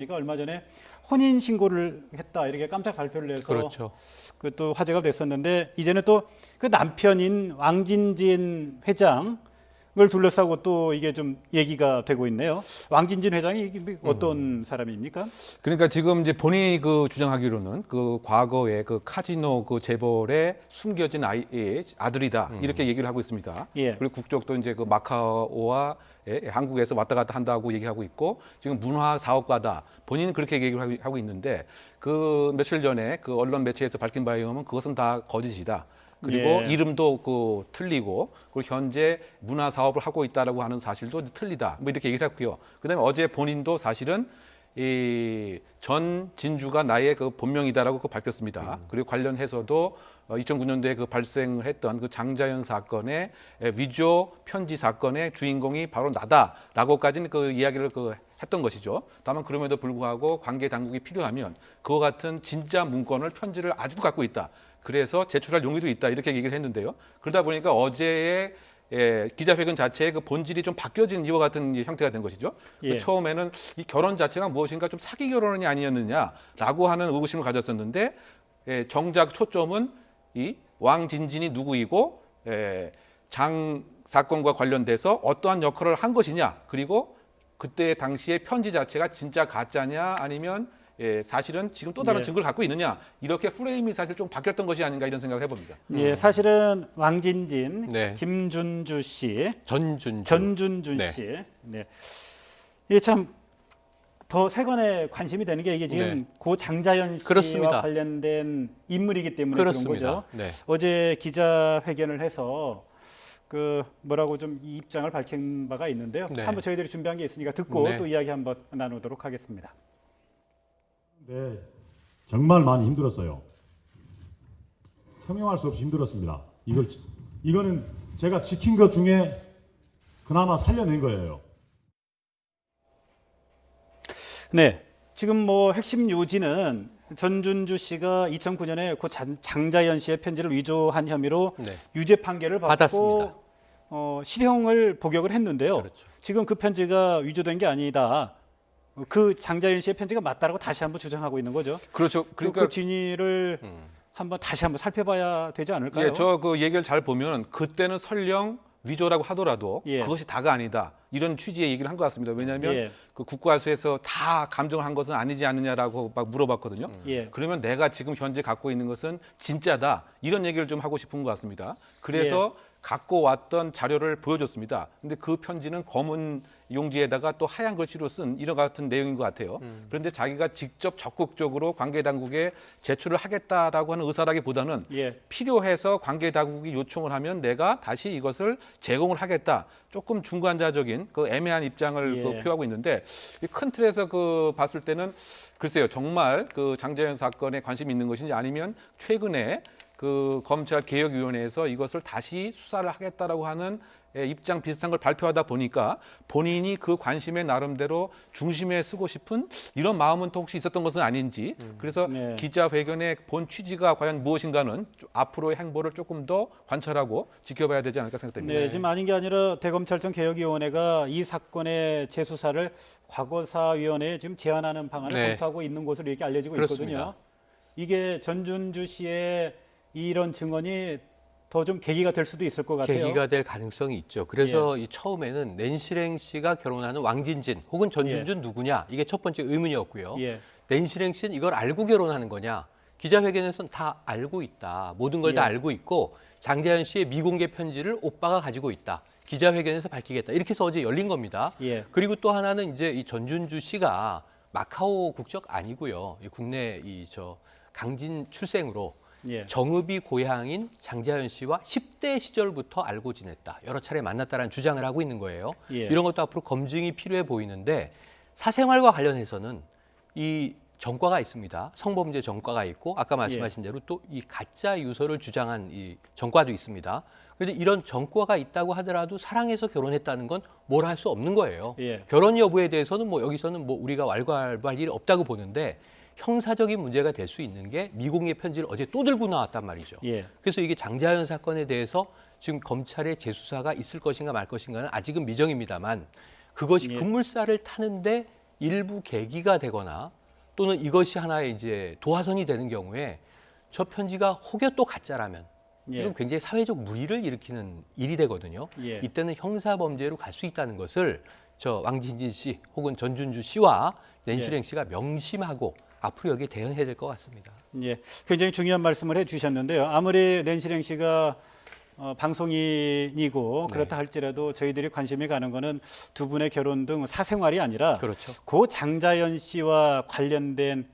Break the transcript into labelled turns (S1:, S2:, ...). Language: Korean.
S1: 가 얼마 전에 혼인 신고를 했다 이렇게 깜짝 발표를 해서
S2: 그렇죠.
S1: 그것도 화제가 됐었는데 이제는 또 그 남편인 왕진진 회장을 둘러싸고 또 이게 좀 얘기가 되고 있네요. 왕진진 회장이 이게 어떤 사람입니까?
S3: 그러니까 지금 이제 본인이 그 주장하기로는 그 과거에 그 카지노 그 재벌의 숨겨진 아이의 아들이다 이렇게 얘기를 하고 있습니다.
S1: 예.
S3: 그리고 국적도 이제 그 마카오와 한국에서 왔다 갔다 한다고 얘기하고 있고 지금 문화 사업가다. 본인은 그렇게 얘기를 하고 있는데 그 며칠 전에 그 언론 매체에서 밝힌 바에 의하면 그것은 다 거짓이다. 그리고
S1: 예.
S3: 이름도 그 틀리고 그리고 현재 문화 사업을 하고 있다라고 하는 사실도 틀리다. 뭐 이렇게 얘기를 했고요. 그다음에 어제 본인도 사실은 이 전 진주가 나의 그 본명이다라고 그 밝혔습니다. 그리고 관련해서도 2009년도에 그 발생했던 그 장자연 사건의 위조 편지 사건의 주인공이 바로 나다라고까지는 그 이야기를 그 했던 것이죠. 다만 그럼에도 불구하고 관계 당국이 필요하면 그와 같은 진짜 문건을 편지를 아직도 갖고 있다. 그래서 제출할 용의도 있다 이렇게 얘기를 했는데요. 그러다 보니까 어제의 기자회견 자체의 그 본질이 좀 바뀌어진 이와 같은 형태가 된 것이죠.
S1: 예.
S3: 그 처음에는 이 결혼 자체가 무엇인가 좀 사기 결혼이 아니었느냐라고 하는 의구심을 가졌었는데 정작 초점은 이 왕진진이 누구이고 장 사건과 관련돼서 어떠한 역할을 한 것이냐 그리고 그때 당시에 편지 자체가 진짜 가짜냐 아니면 사실은 지금 또 다른
S1: 예.
S3: 증거를 갖고 있느냐 이렇게 프레임이 사실 좀 바뀌었던 것이 아닌가 이런 생각을 해봅니다.
S1: 예, 사실은 왕진진,
S2: 네.
S1: 김준주 씨,
S2: 전준주.
S1: 전준준
S2: 네.
S1: 씨, 네, 이게 참 더 세간에 관심이 되는 게 이게 지금
S2: 네.
S1: 고 장자연 씨와
S2: 그렇습니다.
S1: 관련된 인물이기 때문에
S2: 그렇습니다.
S1: 그런 거죠.
S2: 네.
S1: 어제 기자회견을 해서 그 뭐라고 좀 이 입장을 밝힌 바가 있는데요.
S2: 네.
S1: 한번 저희들이 준비한 게 있으니까 듣고
S2: 네.
S1: 또 이야기 한번 나누도록 하겠습니다.
S4: 네, 정말 많이 힘들었어요. 설명할 수 없이 힘들었습니다. 이거는 제가 지킨 것 중에 그나마 살려낸 거예요.
S1: 네, 지금 뭐 핵심 요지는 전준주 씨가 2009년에 고 장자연 씨의 편지를 위조한 혐의로
S2: 네.
S1: 유죄 판결을 받고
S2: 받았습니다.
S1: 실형을 복역을 했는데요.
S2: 그렇죠.
S1: 지금 그 편지가 위조된 게 아니다. 그 장자연 씨의 편지가 맞다라고 다시 한번 주장하고 있는 거죠.
S3: 그렇죠.
S1: 그러니까 그 진위를 한번 다시 한번 살펴봐야 되지 않을까요?
S3: 예, 저 그 얘기를 잘 보면 그때는 설령 위조라고 하더라도
S1: 예.
S3: 그것이 다가 아니다. 이런 취지의 얘기를 한 것 같습니다. 왜냐하면
S1: 예.
S3: 그 국과수에서 다 감정을 한 것은 아니지 않느냐라고 막 물어봤거든요.
S1: 예.
S3: 그러면 내가 지금 현재 갖고 있는 것은 진짜다. 이런 얘기를 좀 하고 싶은 것 같습니다. 그래서 갖고 왔던 자료를 보여줬습니다. 근데 그 편지는 검은 용지에다가 또 하얀 글씨로 쓴 이런 같은 내용인 것 같아요. 그런데 자기가 직접 적극적으로 관계 당국에 제출을 하겠다라고 하는 의사라기보다는
S1: 예.
S3: 필요해서 관계 당국이 요청을 하면 내가 다시 이것을 제공을 하겠다. 조금 중간자적인 그 애매한 입장을
S1: 예.
S3: 그 표하고 있는데 이 큰 틀에서 그 봤을 때는 글쎄요 정말 그 장자연 사건에 관심이 있는 것인지 아니면 최근에 그 검찰 개혁위원회에서 이것을 다시 수사를 하겠다라고 하는 입장 비슷한 걸 발표하다 보니까 본인이 그 관심에 나름대로 중심에 쓰고 싶은 이런 마음은 또 혹시 있었던 것은 아닌지 그래서
S1: 네.
S3: 기자회견의 본 취지가 과연 무엇인가는 앞으로의 행보를 조금 더 관찰하고 지켜봐야 되지 않을까 생각됩니다.
S1: 네, 지금 아닌 게 아니라 대검찰청 개혁위원회가 이 사건의 재수사를 과거사위원회에 지금 제안하는 방안을
S2: 네.
S1: 검토하고 있는 것으로 이렇게 알려지고
S2: 그렇습니다.
S1: 있거든요. 이게 전준주 씨의 이런 증언이 더 좀 계기가 될 수도 있을 것 같아요.
S2: 계기가 될 가능성이 있죠. 그래서 이 처음에는 낸시랭 씨가 결혼하는 왕진진 혹은 전준준 누구냐 이게 첫 번째 의문이었고요.
S1: 예.
S2: 낸시랭 씨는 이걸 알고 결혼하는 거냐? 기자회견에서는 다 알고 있다. 모든 걸 다
S1: 예.
S2: 알고 있고 장자연 씨의 미공개 편지를 오빠가 가지고 있다. 기자회견에서 밝히겠다. 이렇게 해서 어제 열린 겁니다.
S1: 예.
S2: 그리고 또 하나는 이제 이 전준주 씨가 마카오 국적 아니고요. 이 국내 강진 출생으로
S1: 예.
S2: 정읍이 고향인 장자연 씨와 10대 시절부터 알고 지냈다. 여러 차례 만났다라는 주장을 하고 있는 거예요.
S1: 예.
S2: 이런 것도 앞으로 검증이 필요해 보이는데 사생활과 관련해서는 이 전과가 있습니다. 성범죄 전과가 있고 아까 말씀하신 대로 또 이 가짜 유서를 주장한 이 전과도 있습니다. 그런데 이런 전과가 있다고 하더라도 사랑해서 결혼했다는 건 뭘 할 수 없는 거예요.
S1: 예.
S2: 결혼 여부에 대해서는 뭐 여기서는 뭐 우리가 왈가왈부할 일이 없다고 보는데 형사적인 문제가 될 수 있는 게 미공개 편지를 어제 또 들고 나왔단 말이죠.
S1: 예.
S2: 그래서 이게 장자연 사건에 대해서 지금 검찰의 재수사가 있을 것인가 말 것인가는 아직은 미정입니다만 그것이
S1: 예.
S2: 급물살을 타는데 일부 계기가 되거나 또는 이것이 하나의 이제 도화선이 되는 경우에 저 편지가 혹여 또 가짜라면
S1: 예.
S2: 이건 굉장히 사회적 물의를 일으키는 일이 되거든요.
S1: 예.
S2: 이때는 형사범죄로 갈 수 있다는 것을 저 왕진진 씨 혹은 전준주 씨와 낸시랭 씨가 명심하고 앞으로 여기에 대응해야 될 것 같습니다.
S1: 예, 굉장히 중요한 말씀을 해주셨는데요. 아무리 낸시랭 씨가 방송인이고 그렇다 할지라도 저희들이 관심이 가는 거는 두 분의 결혼 등 사생활이 아니라
S2: 그렇죠.
S1: 고 장자연 씨와 관련된